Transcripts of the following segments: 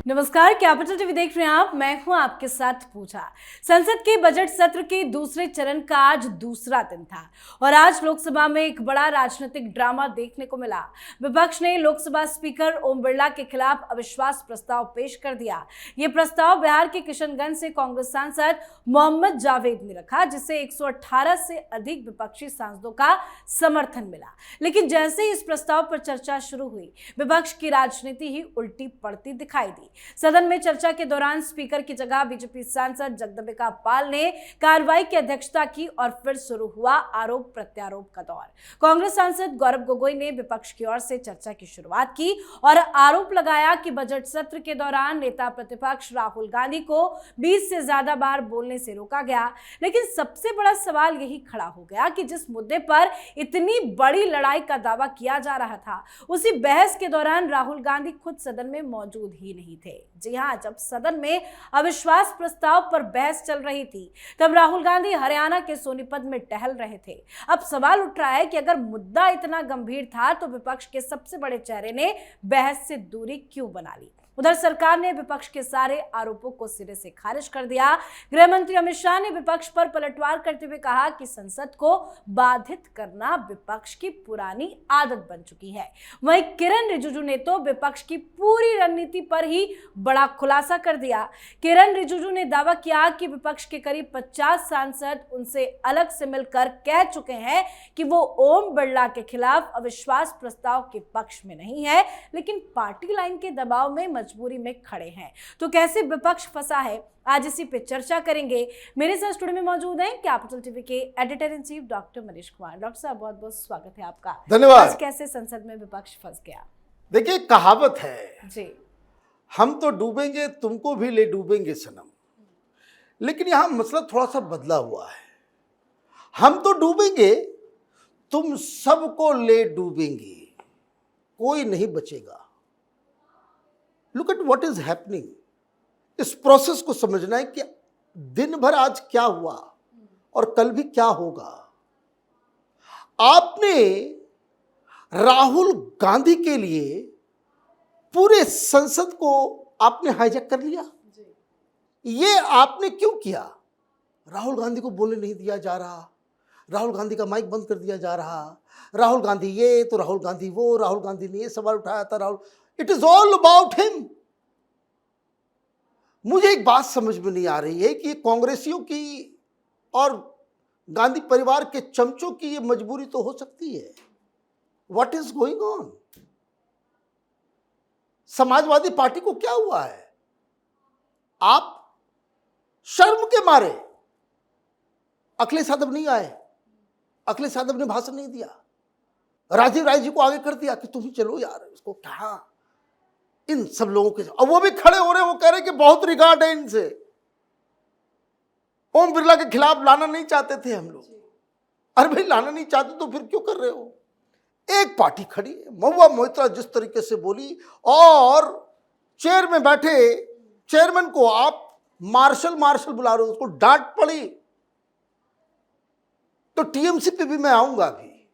नमस्कार, capital TV देख रहे हैं आप। मैं हूं आपके साथ पूजा। संसद के बजट सत्र के दूसरे चरण का आज दूसरा दिन था और आज लोकसभा में एक बड़ा राजनीतिक ड्रामा देखने को मिला। विपक्ष ने लोकसभा स्पीकर ओम बिरला के खिलाफ अविश्वास प्रस्ताव पेश कर दिया। ये प्रस्ताव बिहार के किशनगंज से कांग्रेस सांसद मोहम्मद जावेद ने रखा, जिसे 118 से अधिक विपक्षी सांसदों का समर्थन मिला। लेकिन जैसे ही इस प्रस्ताव पर चर्चा शुरू हुई, विपक्ष की राजनीति ही उल्टी पड़ती दिखाई दी। सदन में चर्चा के दौरान स्पीकर की जगह बीजेपी सांसद जगदम्बिका पाल ने कार्रवाई की अध्यक्षता की और फिर शुरू हुआ आरोप प्रत्यारोप का दौर। कांग्रेस सांसद गौरव गोगोई ने विपक्ष की ओर से चर्चा की शुरुआत की और आरोप लगाया कि बजट सत्र के दौरान नेता प्रतिपक्ष राहुल गांधी को 20 से ज्यादा बार बोलने से रोका गया। लेकिन सबसे बड़ा सवाल यही खड़ा हो गया कि जिस मुद्दे पर इतनी बड़ी लड़ाई का दावा किया जा रहा था, उसी बहस के दौरान राहुल गांधी खुद सदन में मौजूद ही नहीं थे। जी हां, जब सदन में अविश्वास प्रस्ताव पर बहस चल रही थी, तब राहुल गांधी हरियाणा के सोनीपत में टहल रहे थे। अब सवाल उठ रहा है कि अगर मुद्दा इतना गंभीर था, तो विपक्ष के सबसे बड़े चेहरे ने बहस से दूरी क्यों बना ली। उधर सरकार ने विपक्ष के सारे आरोपों को सिरे से खारिज कर दिया। गृह मंत्री अमित शाह ने विपक्ष पर पलटवार करते हुए कहा कि संसद को बाधित करना विपक्ष की पुरानी आदत बन चुकी है। वहीं किरण रिजिजू ने तो विपक्ष की पूरी रणनीति पर ही बड़ा खुलासा कर दिया। किरण रिजिजू ने दावा किया कि विपक्ष के करीब 50 सांसद उनसे अलग से मिलकर कह चुके हैं कि वो ओम बिरला के खिलाफ अविश्वास प्रस्ताव के पक्ष में नहीं है, लेकिन पार्टी लाइन के दबाव में मजबूरी में खड़े हैं। तो कैसे विपक्ष फंसा है, आज इसी पे चर्चा करेंगे। मेरे साथ स्टूडियो में मौजूद हैं कैपिटल टीवी के editor in chief doctor Manish Kumar. Doctor साहब, बहुत बहुत स्वागत है आपका। धन्यवाद। आज कैसे संसद में विपक्ष फंस गया? देखिए, कहावत है जी, हम तो डूबेंगे तुमको भी ले डूबेंगे सनम। लेकिन यहां मसला थोड़ा सा बदला हुआ है। हम तो डूबेंगे, तुम सबको ले डूबेंगे, कोई नहीं बचेगा। Look at what is happening. इस प्रोसेस को समझना है कि दिन भर आज क्या हुआ और कल भी क्या होगा। आपने राहुल गांधी के लिए पूरे संसद को आपने हाईजैक कर लिया। ये आपने क्यों किया? राहुल गांधी को बोलने नहीं दिया जा रहा, राहुल गांधी का माइक बंद कर दिया जा रहा, राहुल गांधी ये तो राहुल गांधी वो, राहुल गांधी ने ये सवाल उठाया था, Rahul, it is all about him. मुझे एक बात समझ में नहीं आ रही है कि कांग्रेसियों की और गांधी परिवार के चमचों की ये मजबूरी तो हो सकती है। What is going on? Samajwadi party को क्या हुआ है? आप शर्म के मारे अखिलेश यादव नहीं आए, अखिलेश यादव ने भाषण नहीं दिया, राजीव राय जी को आगे कर दिया कि तुम ही चलो यार, इसको क्या इन सब लोगों के। अब वो भी खड़े हो रहे हैं, वो कह रहे हैं कि बहुत रिगार्ड है इनसे, ओम बिरला के खिलाफ लाना नहीं चाहते थे हम लोग। अरे भाई, लाना नहीं चाहते तो फिर क्यों कर रहे हो? एक पार्टी खड़ी है, महुआ मोइत्रा जिस तरीके से बोली, और चेयर में बैठे चेयरमैन को आप मार्शल बुला रहे हो, उसको डांट पड़ी। तो टीएमसी पे भी मैं आऊंगा अभी,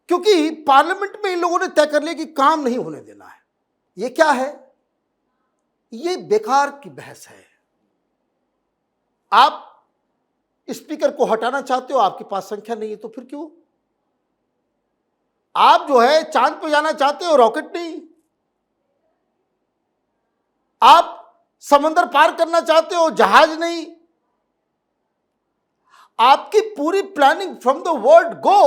क्योंकि पार्लियामेंट में इन लोगों ने तय कर लिया कि काम नहीं होने देना है। ये क्या है? ये बेकार की बहस है। आप स्पीकर को हटाना चाहते हो, आपके पास संख्या नहीं है, तो फिर क्यों? आप जो है चांद पे जाना चाहते हो, रॉकेट नहीं। आप समंदर पार करना चाहते हो, जहाज नहीं। आपकी पूरी planning from the word go,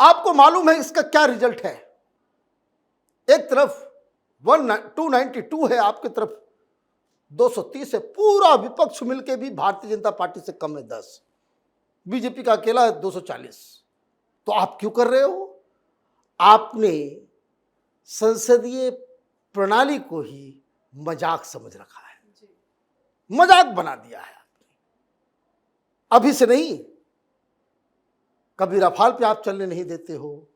आपको मालूम है इसका क्या रिजल्ट है। एक तरफ 292 है, आपकी तरफ 230 है। पूरा विपक्ष मिलके भी भारतीय जनता पार्टी से कम है 10, बीजेपी का अकेला है 240। तो आप क्यों कर रहे हो? आपने संसदीय प्रणाली को ही मजाक समझ रखा है, मजाक बना दिया है आपने। अभी से नहीं, कभी रफाल पे आप चलने नहीं देते हो,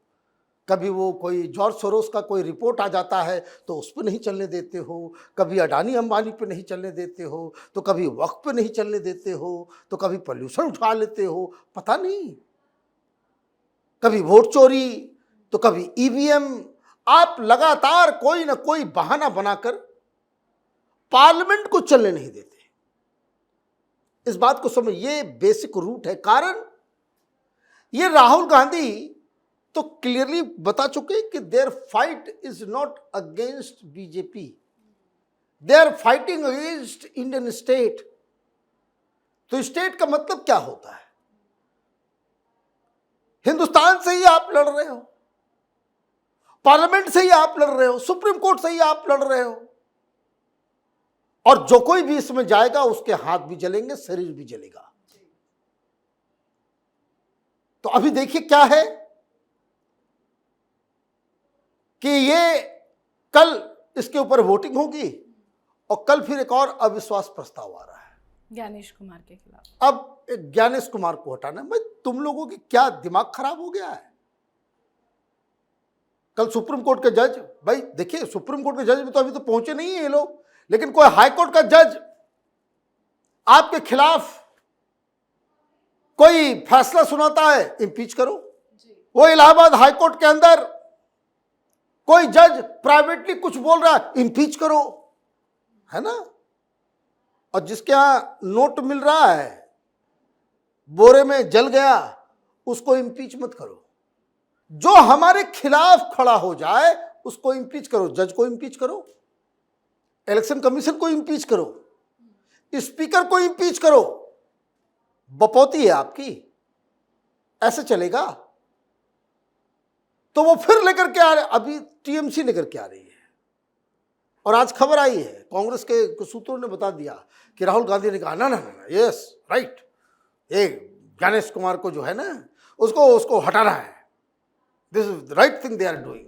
कभी वो कोई जॉर्ज सोरोस का कोई रिपोर्ट आ जाता है तो उस पर नहीं चलने देते हो, कभी अडानी अंबानी पे नहीं चलने देते हो, तो कभी वक्फ पे नहीं चलने देते हो, तो कभी पॉल्यूशन उठा लेते हो, पता नहीं, कभी वोट चोरी, तो कभी ईवीएम। आप लगातार कोई ना कोई बहाना बनाकर पार्लियामेंट को चलने नहीं देते। इस बात को समझ, ये बेसिक रूट है। कारण ये राहुल गांधी तो क्लियरली बता चुके कि their fight is not against BJP, they are fighting against Indian state. तो स्टेट का मतलब क्या होता है? हिंदुस्तान से ही आप लड़ रहे हो, पार्लियामेंट से ही आप लड़ रहे हो, सुप्रीम कोर्ट से ही आप लड़ रहे हो, और जो कोई भी इसमें जाएगा उसके हाथ भी जलेंगे, शरीर भी जलेगा। तो अभी देखिए क्या है कि ये कल इसके ऊपर वोटिंग होगी और कल फिर एक और अविश्वास प्रस्ताव आ रहा है ज्ञानेश कुमार के खिलाफ। अब ज्ञानेश कुमार को हटाना। भाई तुम लोगों की क्या दिमाग खराब हो गया है? कल सुप्रीम कोर्ट के जज, भाई देखिए सुप्रीम कोर्ट के जज भी तो अभी तो पहुंचे नहीं है ये लोग, लेकिन कोई हाई कोर्ट का जज आपके खिलाफ कोई फैसला सुनाता है, इंपीच करो। वो इलाहाबाद हाई कोर्ट के अंदर कोई जज प्राइवेटली कुछ बोल रहा है, इंपीच करो, है ना। और जिसके यहां नोट मिल रहा है बोरे में जल गया, उसको इंपीच मत करो। जो हमारे खिलाफ खड़ा हो जाए उसको इंपीच करो। जज को इंपीच करो, इलेक्शन कमीशन को इंपीच करो, स्पीकर को इंपीच करो। बपौती है आपकी, ऐसे चलेगा? तो वो फिर लेकर के आ रहे, अभी टीएमसी लेकर के आ रही है। और आज खबर आई है, कांग्रेस के सूत्रों ने बता दिया कि राहुल गांधी ने कहा ना ना ना, यस राइट, ये ज्ञानेश कुमार को जो है ना उसको हटाना है, this is the right thing they are doing.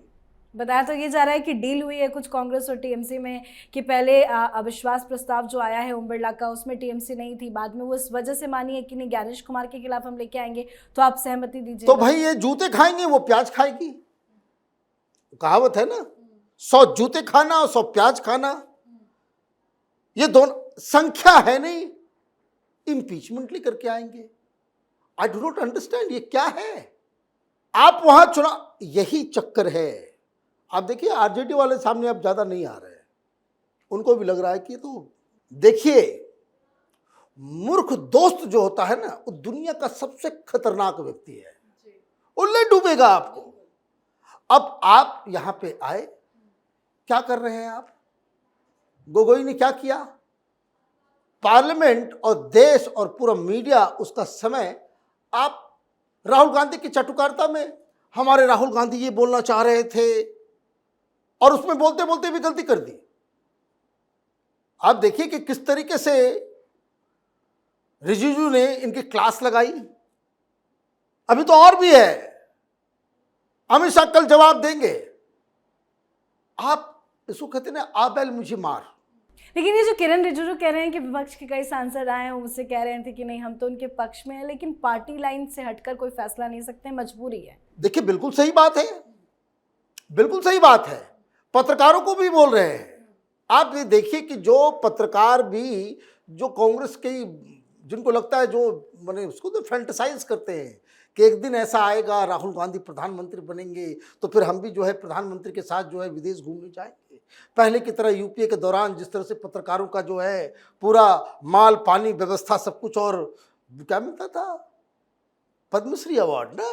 बताया तो ये जा रहा है कि डील हुई है कुछ कांग्रेस और टीएमसी में कि पहले अविश्वास प्रस्ताव जो आया है ओम बिरला का, उसमें टीएमसी नहीं थी, बाद में वो इस वजह से मानी है कि नहीं ज्ञानेश कुमार के खिलाफ हम लेके आएंगे, तो आप सहमति दीजिए। तो भाई ये जूते खाएंगे, वो प्याज खाएगी, कहावत है ना, 100 जूते खाना और 100 प्याज खाना, ये दोनों संख्या है नहीं। इंपीचमेंट लेकर के आएंगे। आई डू नॉट अंडरस्टैंड ये क्या है। आप वहां चुनाव, यही चक्कर है। आप देखिए आरजेडी वाले सामने अब ज्यादा नहीं आ रहे हैं, उनको भी लग रहा है कि तो देखिए मूर्ख दोस्त जो होता है ना, वो दुनिया का सबसे खतरनाक व्यक्ति है, उल्ले डूबेगा आपको। अब आप यहां पे आए, क्या कर रहे हैं आप? गोगोई ने क्या किया? पार्लियामेंट और देश और पूरा मीडिया उसका समय आप राहुल गांधी की चटुकारिता में, हमारे राहुल गांधी ये बोलना चाह रहे थे, और उसमें बोलते बोलते भी गलती कर दी। आप देखिए कि किस तरीके से रिजिजू ने इनकी क्लास लगाई। अभी तो और भी है, अमित शाह कल जवाब देंगे। आप इसको कहते ना, आबेल मुझे मार। लेकिन ये जो किरण रिजिजू कह रहे हैं कि विपक्ष के कई सांसद आए हैं, उनसे कह रहे थे कि नहीं हम तो उनके पक्ष में हैं, लेकिन पार्टी लाइन से हटकर कोई फैसला नहीं सकते, मजबूरी है। देखिए बिल्कुल सही बात है, बिल्कुल सही बात है। पत्रकारों को भी बोल रहे हैं। आप ये देखिए कि जो पत्रकार भी, जो कांग्रेस के, जिनको लगता है, जो माने उसको तो फैंटेसाइज करते हैं कि एक दिन ऐसा आएगा राहुल गांधी प्रधानमंत्री बनेंगे तो फिर हम भी जो है प्रधानमंत्री के साथ जो है विदेश घूमने जाएंगे। पहले की तरह यूपीए के दौरान जिस तरह से पत्रकारों का जो है पूरा माल पानी व्यवस्था सब कुछ, और क्या मिलता था, पद्मश्री अवार्ड ना,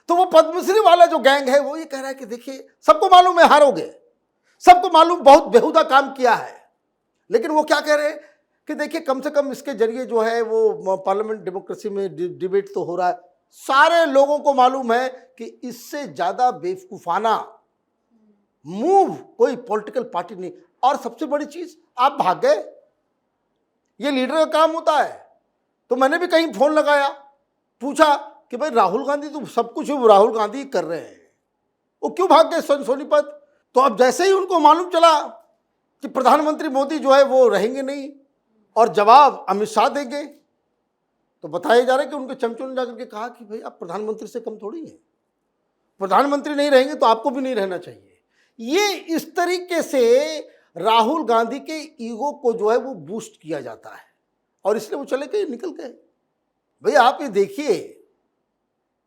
तो वो पद्मश्री वाला जो गैंग है वो ये कह रहा है कि देखिए सबको मालूम है हारोगे, सबको मालूम बहुत बेहुदा काम किया है, लेकिन वो क्या कह रहे हैं कि देखिए कम से कम इसके जरिए जो है वो पार्लियामेंट डेमोक्रेसी में डिबेट तो हो रहा है। सारे लोगों को मालूम है कि इससे ज्यादा बेवकूफाना मूव कोई पॉलिटिकल पार्टी नहीं। और सबसे बड़ी चीज, आप भाग गए, ये लीडर का काम होता है। तो मैंने भी कहीं फोन लगाया, पूछा कि भाई राहुल गांधी तो सब कुछ राहुल गांधी कर रहे हैं, वो क्यों भाग गए सोनीपत? तो अब जैसे ही उनको मालूम चला कि प्रधानमंत्री मोदी जो है वो रहेंगे नहीं और जवाब अमित शाह देंगे, तो बताया जा रहा है कि उनके चमचों ने जाकर के कहा कि भाई आप प्रधानमंत्री से कम थोड़ी हैं, प्रधानमंत्री नहीं रहेंगे तो आपको भी नहीं रहना चाहिए। ये इस तरीके से राहुल गांधी के ईगो को जो है वो बूस्ट किया जाता है, और इसलिए वो चले गए, निकल गए। भाई आप ये देखिए,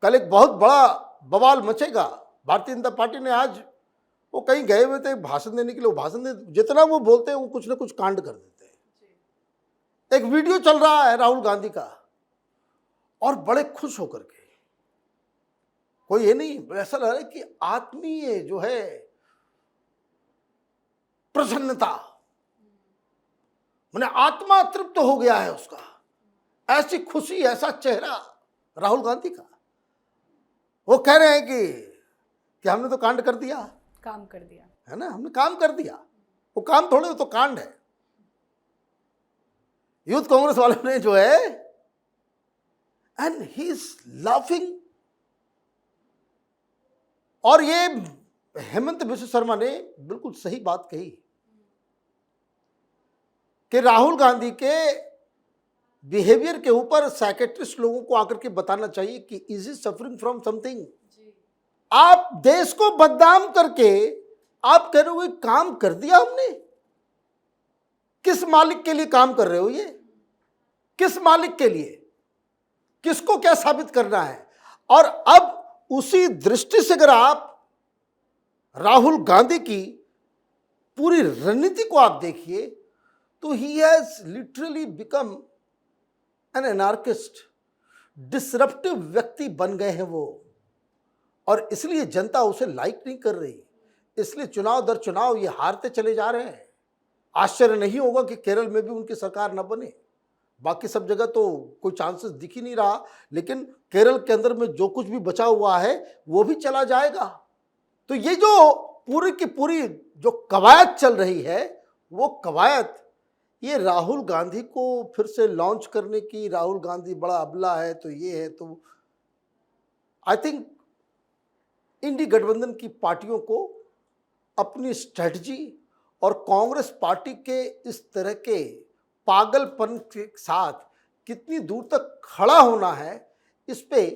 कल एक बहुत बड़ा बवाल मचेगा। भारतीय जनता पार्टी ने आज, वो कहीं गए हुए थे भाषण देने के लिए, वो भाषण दे, जितना वो बोलते हैं वो कुछ ना कुछ कांड कर देते हैं। एक वीडियो चल रहा है राहुल गांधी का, और बड़े खुश होकर के, कोई ये नहीं, ऐसा लग रहा है कि आत्मीय जो है प्रसन्नता, मैंने आत्मा तृप्त हो गया है उसका, ऐसी खुशी, ऐसा चेहरा राहुल गांधी का। वो कह रहे हैं कि हमने तो कांड कर दिया, काम कर दिया है ना, हमने काम कर दिया। वो काम थोड़े, वो तो कांड है। यूथ कांग्रेस वालों ने जो है, एंड ही इज लाफिंग। और ये हेमंत बिश्व शर्मा ने बिल्कुल सही बात कही कि राहुल गांधी के बिहेवियर के ऊपर साइकेट्रिस्ट लोगों को आकर के बताना चाहिए कि is he suffering from something. आप देश को बदनाम करके आप कह रहे हो काम कर दिया हमने। किस मालिक के लिए काम कर रहे हो? ये किस मालिक के लिए? किसको क्या साबित करना है? और अब उसी दृष्टि से अगर आप राहुल गांधी की पूरी रणनीति को आप देखिए तो he has literally become an anarchist, disruptive व्यक्ति बन गए हैं वो। और इसलिए जनता उसे लाइक नहीं कर रही, इसलिए चुनाव दर चुनाव ये हारते चले जा रहे हैं। आश्चर्य नहीं होगा कि केरल में भी उनकी सरकार न बने। बाकी सब जगह तो कोई चांसेस दिख ही नहीं रहा, लेकिन केरल के अंदर में जो कुछ भी बचा हुआ है वो भी चला जाएगा। तो ये जो पूरी की पूरी जो कवायद चल रही है, वो कवायद ये राहुल गांधी को फिर से लॉन्च करने की, राहुल गांधी बड़ा अबला है तो ये है, तो आई थिंक इंडी गठबंधन की पार्टियों को अपनी स्ट्रेटजी और कांग्रेस पार्टी के इस तरह के पागलपन के साथ कितनी दूर तक खड़ा होना है, इस पे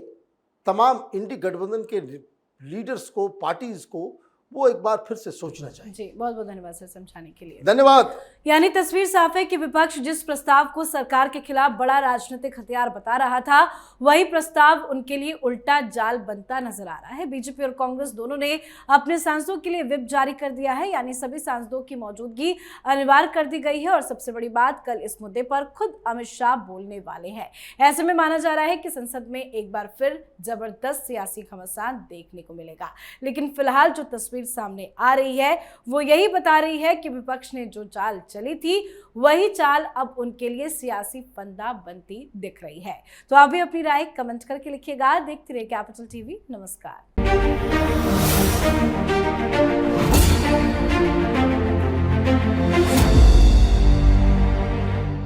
तमाम इंडी गठबंधन के लीडर्स को, पार्टीज को वो एक बार फिर से सोचना चाहिए। जी, बहुत बहुत धन्यवाद सर समझाने के लिए। धन्यवाद। यानी तस्वीर साफ है कि विपक्ष जिस प्रस्ताव को सरकार के खिलाफ बड़ा राजनीतिक हथियार बता रहा था, वही प्रस्ताव उनके लिए उल्टा जाल बनता नजर आ रहा है। बीजेपी और कांग्रेस दोनों ने अपने सांसदों के लिए व्हिप जारी कर दिया है, यानी सभी सांसदों की मौजूदगी अनिवार्य कर दी गई है। और सबसे बड़ी बात, कल इस मुद्दे पर खुद अमित शाह बोलने वाले हैं। ऐसे में माना जा रहा है कि संसद में एक बार फिर जबरदस्त सियासी घमासान देखने को मिलेगा। लेकिन फिलहाल जो तस्वीर सामने आ रही है वो यही बता रही है कि विपक्ष ने जो चाल चली थी, वही चाल अब उनके लिए सियासी फंदा बनती दिख रही है। तो आप भी अपनी राय कमेंट करके लिखिएगा। देखते रहिए कैपिटल टीवी। नमस्कार।